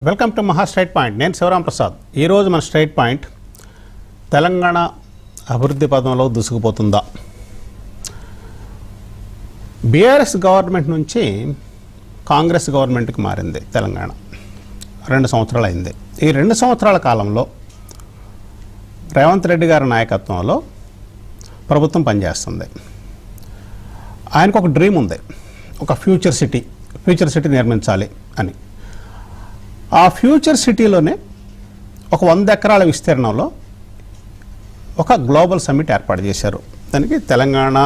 Welcome to మహా straight point. నేను శివరాం ప్రసాద్. ఈరోజు మన స్ట్రైట్ పాయింట్ తెలంగాణ అభివృద్ధి పదంలో దూసుకుపోతుందా? బీఆర్ఎస్ గవర్నమెంట్ నుంచి కాంగ్రెస్ గవర్నమెంట్కి మారింది తెలంగాణ. 2 సంవత్సరాలు అయింది. ఈ 2 సంవత్సరాల కాలంలో రేవంత్ రెడ్డి గారి నాయకత్వంలో ప్రభుత్వం పనిచేస్తుంది. ఆయనకు ఒక డ్రీమ్ ఉంది, ఒక ఫ్యూచర్ సిటీ నిర్మించాలి అని. ఆ ఫ్యూచర్ సిటీలోనే ఒక 100 ఎకరాల విస్తీర్ణంలో ఒక గ్లోబల్ సమ్మిట్ ఏర్పాటు చేశారు. దానికి తెలంగాణ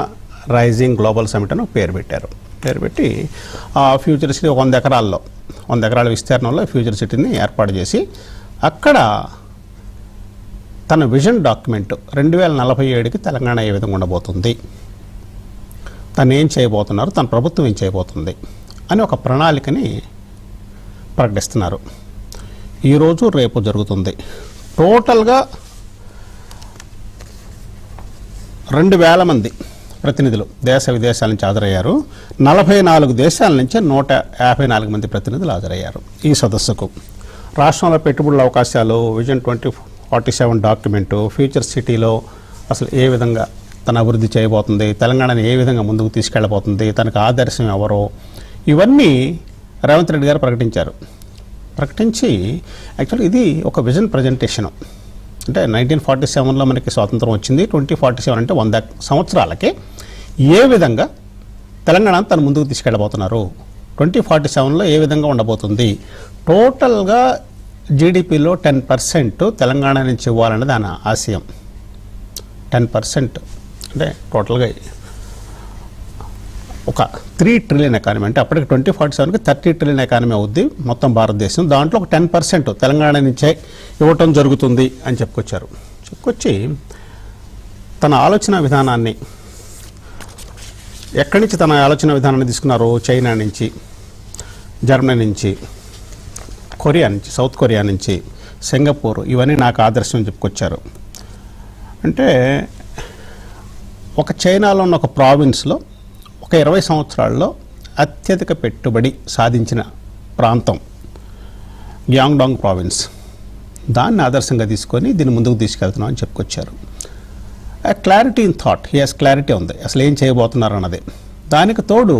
రైజింగ్ గ్లోబల్ సమ్మిట్ అని పేరు పెట్టారు. పేరు పెట్టి ఆ ఫ్యూచర్ సిటీ 100 ఎకరాల విస్తీర్ణంలో ఫ్యూచర్ సిటీని ఏర్పాటు చేసి అక్కడ తన విజన్ డాక్యుమెంట్ 2047కి తెలంగాణ ఏ విధంగా ఉండబోతుంది, తను ఏం చేయబోతున్నారు, తన ప్రభుత్వం ఏం చేయబోతుంది అని ఒక ప్రణాళికని ప్రకటిస్తున్నారు. ఈరోజు రేపు జరుగుతుంది. టోటల్గా 2000 మంది ప్రతినిధులు దేశ విదేశాల నుంచి హాజరయ్యారు. 44 దేశాల నుంచి 154 మంది ప్రతినిధులు హాజరయ్యారు ఈ సదస్సుకు. రాష్ట్రంలో పెట్టుబడుల అవకాశాలు, విజన్ 2047 డాక్యుమెంటు, ఫ్యూచర్ సిటీలో అసలు ఏ విధంగా తన అభివృద్ధి చేయబోతుంది, తెలంగాణని ఏ విధంగా ముందుకు తీసుకెళ్ళబోతుంది, తనకు ఆదర్శం ఎవరో, ఇవన్నీ రేవంత్ రెడ్డి గారు ప్రకటించి యాక్చువల్లీ ఇది ఒక విజన్ ప్రజెంటేషను. అంటే 1947లో మనకి స్వాతంత్రం వచ్చింది. 2047 అంటే 100 సంవత్సరాలకే ఏ విధంగా తెలంగాణ తను ముందుకు తీసుకెళ్ళబోతున్నారు, 2047లో ఏ విధంగా ఉండబోతుంది, టోటల్గా జీడిపిలో 10% తెలంగాణ నుంచి ఇవ్వాలన్నది ఆయన ఆశయం. 10% అంటే టోటల్గా ఒక 3 ట్రిలియన్ ఎకానమీ. అంటే అప్పటికి 2047కి 30 ట్రిలియన్ ఎకానమీ అవుద్ది మొత్తం భారతదేశం. దాంట్లో ఒక 10% తెలంగాణ నుంచే ఇవ్వటం జరుగుతుంది అని చెప్పుకొచ్చి తన ఆలోచన విధానాన్ని ఎక్కడి నుంచి తన ఆలోచన విధానాన్ని తీసుకున్నారు? చైనా నుంచి, జర్మనీ నుంచి, కొరియా నుంచి, సౌత్ కొరియా నుంచి, సింగపూర్, ఇవన్నీ నాకు ఆదర్శం చెప్పుకొచ్చారు. అంటే ఒక చైనాలో ఉన్న ఒక ప్రావిన్స్లో ఒక 20 సంవత్సరాల్లో అత్యధిక పెట్టుబడి సాధించిన ప్రాంతం గ్యాంగ్డాంగ్ ప్రావిన్స్. దాన్ని ఆదర్శంగా తీసుకొని దీన్ని ముందుకు తీసుకెళ్తున్నాం అని చెప్పుకొచ్చారు. Clarity in thought, he has clarity ఉంది అసలు ఏం చేయబోతున్నారు అన్నది. దానికి తోడు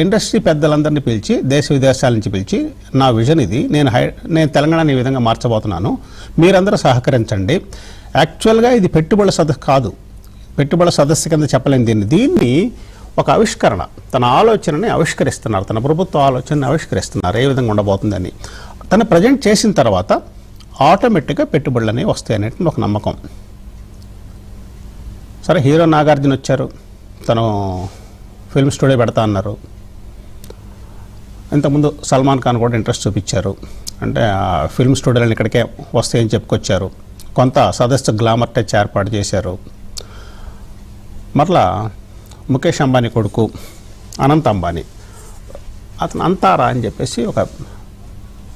ఇండస్ట్రీ పెద్దలందరినీ పిలిచి, దేశ విదేశాల నుంచి పిలిచి, నా విజన్ ఇది, నేను తెలంగాణని ఈ విధంగా మార్చబోతున్నాను, మీరందరూ సహకరించండి. యాక్చువల్గా ఇది పెట్టుబడుల సదస్సు కాదు, పెట్టుబడుల సదస్సు కింద చెప్పలేని దీన్ని ఒక ఆవిష్కరణ, తన ఆలోచనని ఆవిష్కరిస్తున్నారు, తన ప్రభుత్వ ఆలోచనని ఆవిష్కరిస్తున్నారు ఏ విధంగా ఉండబోతుందని. తను ప్రజెంట్ చేసిన తర్వాత ఆటోమేటిక్గా పెట్టుబడులు అనేవి వస్తాయి అనేటువంటి ఒక నమ్మకం. సరే, హీరో నాగార్జున వచ్చారు, తను ఫిల్మ్ స్టూడియో పెడతా అన్నారు. ఇంతకుముందు సల్మాన్ ఖాన్ కూడా ఇంట్రెస్ట్ చూపించారు. అంటే ఆ ఫిల్మ్ స్టూడియోలను ఇక్కడికే వస్తాయని చెప్పుకొచ్చారు. కొంత సదస్సు గ్లామర్ టచ్ ఏర్పాటు చేశారు. మరలా ముఖేష్ అంబానీ కొడుకు అనంత్ అంబానీ, అతను అంతారా అని చెప్పేసి ఒక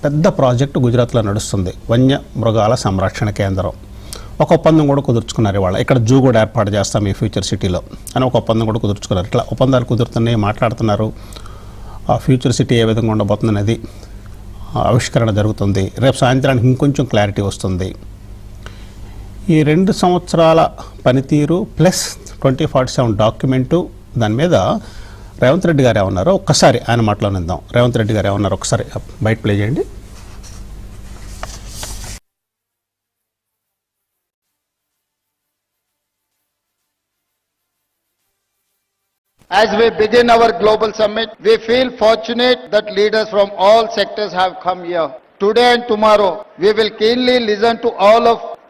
పెద్ద ప్రాజెక్టు గుజరాత్లో నడుస్తుంది, వన్య మృగాల సంరక్షణ కేంద్రం. ఒక ఒప్పందం కూడా కుదుర్చుకున్నారు. ఇవాళ ఇక్కడ జూ కూడా ఏర్పాటు చేస్తాం ఈ ఫ్యూచర్ సిటీలో అని ఒక ఒప్పందం కూడా కుదుర్చుకున్నారు. ఇట్లా ఒప్పందాలు కుదురుతున్నాయి, మాట్లాడుతున్నారు. ఆ ఫ్యూచర్ సిటీ ఏ విధంగా ఉండబోతుంది అనేది ఆవిష్కరణ జరుగుతుంది. రేపు సాయంత్రానికి ఇంకొంచెం క్లారిటీ వస్తుంది. ఈ 2 సంవత్సరాల పనితీరు ప్లస్ 2047 డాక్యుమెంటు, దాని మీద రేవంత్ రెడ్డి గారు ఏమన్నారో ఒక్కసారి ఆయన మాటలో నిందాం. రేవంత్ రెడ్డి గారు ఏమన్నారు ఒకసారి బయట ప్లే చేయండి. As we begin our global summit, we feel fortunate that leaders from all sectors have come here. Today and tomorrow, we will keenly listen to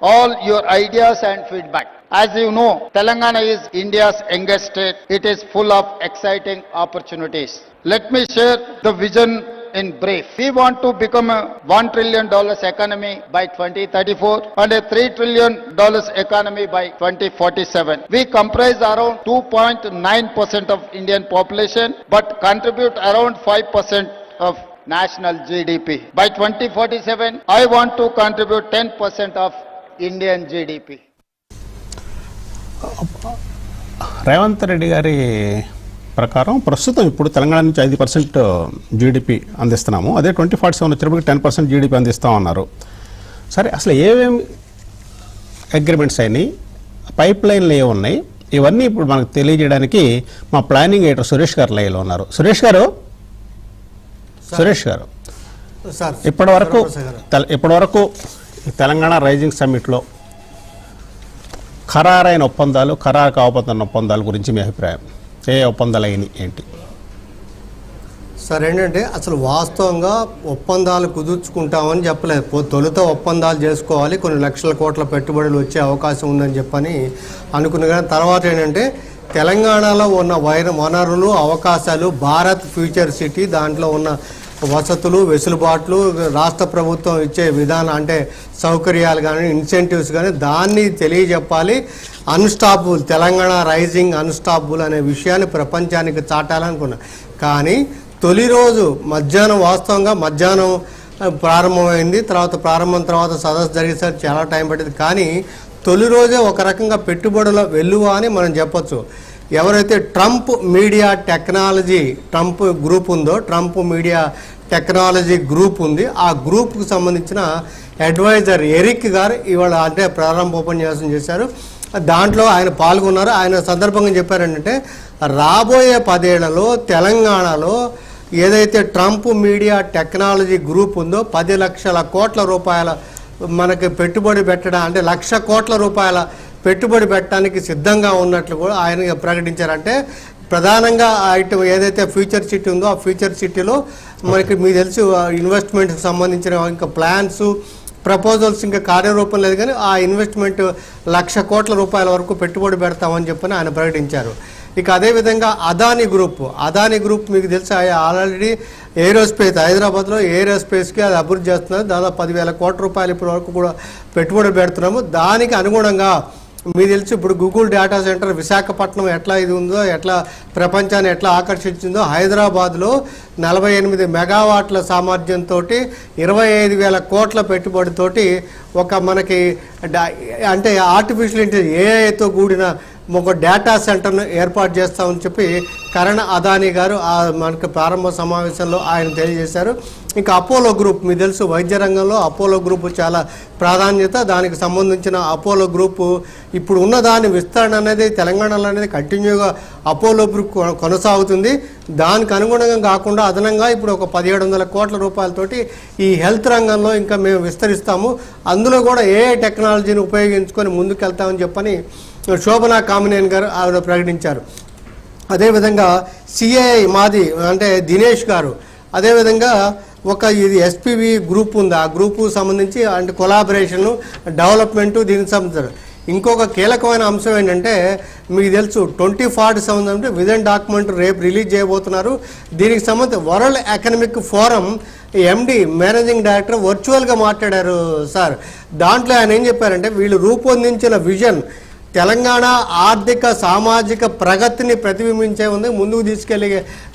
all your ideas and feedback. As you know, Telangana is India's youngest state. It is full of exciting opportunities. Let me share the vision in brief. We want to become a $1 trillion economy by 2034 and a $3 trillion economy by 2047. We comprise around 2.9% of Indian population but contribute around 5% of national GDP. By 2047, I want to contribute 10% of Indian GDP. Revanth Reddy గారి ప్రకారం ప్రస్తుతం ఇప్పుడు తెలంగాణ నుంచి 5% GDP అందిస్తున్నాము. అదే 2047 వచ్చేటప్పటికి 10% GDP అందిస్తామన్నారు. సరే, అసలు ఏమేమి అగ్రిమెంట్స్ అయినాయి, పైప్ లైన్లు ఏమున్నాయి, ఇవన్నీ ఇప్పుడు మనకు తెలియజేయడానికి మా ప్లానింగ్ ఎడిటర్ సురేష్ గారు లైవ్లో ఉన్నారు. సురేష్ గారు ఇప్పటివరకు తెలంగాణ రైజింగ్ సమ్మిట్లో ఖరారైన ఒప్పందాలు, ఖరారు కావబోతున్న ఒప్పందాల గురించి మీ అభిప్రాయం, ఏ ఒప్పందాలు అయినాయి ఏంటి? సార్, ఏంటంటే అసలు వాస్తవంగా ఒప్పందాలు కుదుర్చుకుంటామని చెప్పలేదు. తొలుత ఒప్పందాలు చేసుకోవాలి, కొన్ని లక్షల కోట్ల పెట్టుబడులు వచ్చే అవకాశం ఉందని చెప్పని అనుకున్న. కానీ తర్వాత ఏంటంటే తెలంగాణలో ఉన్న వనరులు, అవకాశాలు, భారత్ ఫ్యూచర్ సిటీ, దాంట్లో ఉన్న వసతులు, వెసులుబాట్లు, రాష్ట్ర ప్రభుత్వం ఇచ్చే విధానం అంటే సౌకర్యాలు కానీ, ఇన్సెంటివ్స్ కానీ, దాన్ని తెలియజెప్పాలి. అన్స్టాపుల్ తెలంగాణ రైజింగ్ అన్స్టాపుల్ అనే విషయాన్ని ప్రపంచానికి చాటాలనుకున్నా. కానీ తొలి రోజు వాస్తవంగా మధ్యాహ్నం ప్రారంభమైంది. ప్రారంభం తర్వాత సదస్సు జరిగేసరికి చాలా టైం పట్టింది. కానీ తొలి రోజే ఒక రకంగా పెట్టుబడుల వెల్లువ అని మనం చెప్పొచ్చు. ఎవరైతే ట్రంప్ మీడియా టెక్నాలజీ గ్రూప్ ఉందో, ట్రంప్ మీడియా టెక్నాలజీ గ్రూప్ ఉంది, ఆ గ్రూప్కి సంబంధించిన అడ్వైజర్ ఎరిక్ గారు ఇవాళ అంటే ప్రారంభోపన్యాసం చేశారు. దాంట్లో ఆయన పాల్గొన్నారు. ఆయన సందర్భంగా చెప్పారంటే రాబోయే 10 ఏళ్లలో తెలంగాణలో ఏదైతే ట్రంప్ మీడియా టెక్నాలజీ గ్రూప్ ఉందో 10 లక్షల కోట్ల రూపాయల మనకి పెట్టుబడి పెట్టడం, అంటే 1,00,000 కోట్ల రూపాయల పెట్టుబడి పెట్టడానికి సిద్ధంగా ఉన్నట్లు కూడా ఆయన ప్రకటించారంటే ప్రధానంగా ఐటమ్ ఏదైతే ఫ్యూచర్ సిటీ ఉందో ఆ ఫ్యూచర్ సిటీలో మనకి మీకు తెలుసు ఇన్వెస్ట్మెంట్కి సంబంధించిన ఇంకా ప్లాన్స్, ప్రపోజల్స్ ఇంకా కార్యరూపం లేదు. కానీ ఆ ఇన్వెస్ట్మెంట్ 1,00,000 కోట్ల రూపాయల వరకు పెట్టుబడి పెడతామని చెప్పని ఆయన ప్రకటించారు. ఇక అదేవిధంగా అదానీ గ్రూప్ మీకు తెలుసు ఆల్రెడీ ఏరోస్పేస్, హైదరాబాద్లో ఏరోస్పేస్కి అది అభివృద్ధి చేస్తున్నారు. దాదాపు 10,000 కోట్ల రూపాయలు ఇప్పటి వరకు కూడా పెట్టుబడి పెడుతున్నాము. దానికి అనుగుణంగా మీకు తెలుసు ఇప్పుడు గూగుల్ డేటా సెంటర్ విశాఖపట్నం ఎట్లా ఇది ఉందో, ఎట్లా ప్రపంచాన్ని ఎట్లా ఆకర్షించిందో, హైదరాబాద్లో 48 మెగావాట్ల సామర్థ్యంతో 25,000 కోట్ల పెట్టుబడితోటి ఒక మనకి అంటే ఆర్టిఫిషియల్ ఇంటెలిజెన్స్ ఏఐతో కూడిన ఒక డేటా సెంటర్ను ఏర్పాటు చేస్తామని చెప్పి కరణ్ అదానీ గారు మనకి ప్రారంభ సమావేశంలో ఆయన తెలియజేశారు. ఇంకా అపోలో గ్రూప్ మీకు తెలుసు వైద్య రంగంలో అపోలో గ్రూప్ చాలా ప్రాధాన్యత. దానికి సంబంధించిన అపోలో గ్రూపు ఇప్పుడు ఉన్న దాని విస్తరణ అనేది తెలంగాణలో అనేది కంటిన్యూగా అపోలో గ్రూప్ కొనసాగుతుంది. దానికి అనుగుణంగా కాకుండా అదనంగా ఇప్పుడు ఒక 1,700 కోట్ల రూపాయలతోటి ఈ హెల్త్ రంగంలో ఇంకా మేము విస్తరిస్తాము. అందులో కూడా ఏఐ టెక్నాలజీని ఉపయోగించుకొని ముందుకెళ్తామని చెప్పని శోభనా కామినేని గారు ఆవిడ ప్రకటించారు. అదేవిధంగా సిఐఐ మాది అంటే దినేష్ గారు, అదేవిధంగా ఇది ఎస్పీవి గ్రూప్ ఉంది, ఆ గ్రూపు సంబంధించి అంటే కొలాబరేషన్ డెవలప్మెంటు దీనికి సంబంధించి ఇంకొక కీలకమైన అంశం ఏంటంటే మీకు తెలుసు 2040 సంబంధించి విజన్ డాక్యుమెంట్ రేపు రిలీజ్ చేయబోతున్నారు. దీనికి సంబంధించి world economic forum MD managing director వర్చువల్గా మాట్లాడారు సార్. దాంట్లో ఆయన ఏం చెప్పారంటే వీళ్ళు రూపొందించిన విజన్ తెలంగాణ ఆర్థిక సామాజిక ప్రగతిని ప్రతిబింబించే ఉంది, ముందుకు తీసుకెళ్లే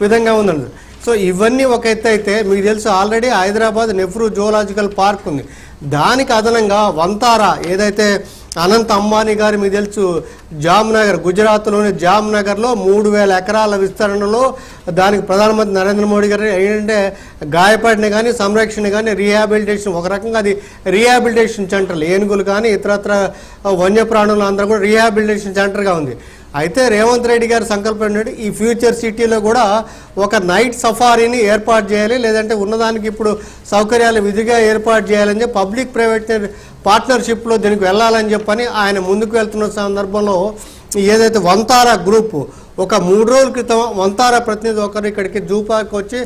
విధంగా ఉందండి. సో ఇవన్నీ ఒక ఎత్తు అయితే మీకు తెలుసు already Hyderabad Nehru zoological park ఉంది. దానికి అదనంగా వంతారా ఏదైతే అనంత్ అంబానీ గారు మీకు తెలుసు జామ్నగర్ గుజరాత్లోని జామ్నగర్లో 3,000 ఎకరాల విస్తరణలో దానికి ప్రధానమంత్రి నరేంద్ర మోడీ గారు ఏంటంటే గాయపడిన కానీ సంరక్షణ కానీ రీహాబిలిటేషన్, ఒక రకంగా అది రీహాబిలిటేషన్ సెంటర్లు ఏనుగులు కానీ ఇతరత్ర వన్యప్రాణులు అందరూ కూడా రీహాబిలిటేషన్ సెంటర్గా ఉంది. అయితే రేవంత్ రెడ్డి గారి సంకల్పం ఏంటంటే ఈ ఫ్యూచర్ సిటీలో కూడా ఒక నైట్ సఫారీని ఏర్పాటు చేయాలి, లేదంటే ఉన్నదానికి ఇప్పుడు సౌకర్యాలు విధిగా ఏర్పాటు చేయాలని చెప్పి పబ్లిక్ ప్రైవేట్ పార్ట్నర్షిప్లో దీనికి వెళ్ళాలని చెప్పని ఆయన ముందుకు వెళ్తున్న సందర్భంలో ఏదైతే వంతారా గ్రూప్ ఒక 3 రోజుల క్రితం వంతారా ప్రతినిధి ఒకరు ఇక్కడికి జూ పార్క్ వచ్చి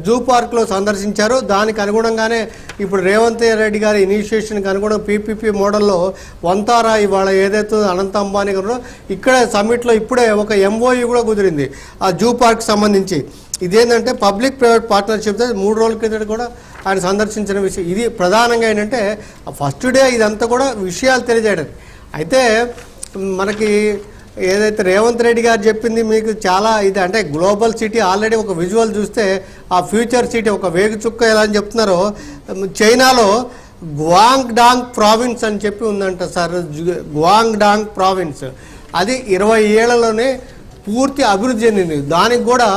జూ పార్క్లో సందర్శించారు. దానికి అనుగుణంగానే ఇప్పుడు రేవంత్ రెడ్డి గారి ఇనిషియేషన్కి అనుగుణంగా పీపీపీ మోడల్లో వంతారా ఇవాళ ఏదైతే అనంత్ అంబానీ గారు ఇక్కడ సమ్మిట్లో ఇప్పుడే ఒక ఎంఓయూ కూడా కుదిరింది ఆ జూ పార్క్ సంబంధించి. ఇదేంటంటే పబ్లిక్ ప్రైవేట్ పార్ట్నర్షిప్ 3 రోజుల క్రితం కూడా ఆయన సందర్శించిన విషయం. ఇది ప్రధానంగా ఏంటంటే ఫస్ట్ డే ఇదంతా కూడా విషయాలు తెలియజేయడం. అయితే మనకి ఏదైతే రేవంత్ రెడ్డి గారు చెప్పింది మీకు చాలా ఇది అంటే గ్లోబల్ సిటీ ఆల్రెడీ ఒక విజువల్ చూస్తే ఆ ఫ్యూచర్ సిటీ ఒక వేగు చుక్క ఎలా అని చెప్తున్నారో చైనాలో గ్వాంగ్డాంగ్ ప్రావిన్స్ అని చెప్పి ఉందంట సార్. గ్వాంగ్డాంగ్ ప్రావిన్స్ అది 20 ఏళ్లలోనే పూర్తి అభివృద్ధి చెందింది. దానికి కూడా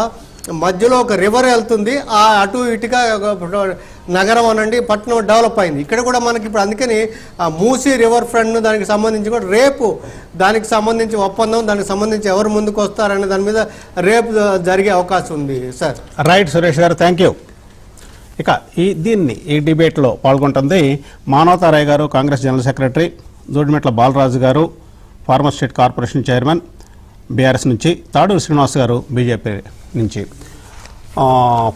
మధ్యలో ఒక రివర్ వెళ్తుంది, ఆ అటు ఇటుగా నగరం అనండి పట్టణం డెవలప్ అయింది. ఇక్కడ కూడా మనకి ఇప్పుడు అందుకని ఆ మూసీ రివర్ ఫ్రంట్ దానికి సంబంధించి కూడా రేపు దానికి సంబంధించి ఒప్పందం, దానికి సంబంధించి ఎవరు ముందుకు వస్తారనే దాని మీద రేపు జరిగే అవకాశం ఉంది సార్. రైట్ సురేష్ గారు, థ్యాంక్ యూ. ఇక ఈ డిబేట్లో పాల్గొంటుంది మానవతారాయ్ గారు, కాంగ్రెస్ జనరల్ సెక్రటరీ, జోడిమెట్ల బాలరాజు గారు, former state corporation chairman BRS నుంచి, తాడూరు శ్రీనివాస్ గారు బీజేపీ నుంచి.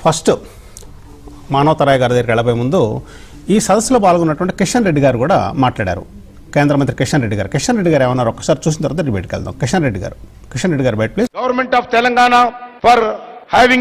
ఫస్ట్ మానవతారాయ్ గారి దగ్గరికి వెళ్ళబోయే ముందు ఈ సదస్సులో పాల్గొన్నటువంటి కిషన్ రెడ్డి గారు కూడా మాట్లాడారు, కేంద్ర మంత్రి కిషన్ రెడ్డి గారు. కిషన్ రెడ్డి గారు ఏమన్నారు ఒక్కసారి చూసిన తర్వాత డిబేట్కి వెళ్దాం. కిషన్ రెడ్డి గారు బయట please. Government of Telangana for having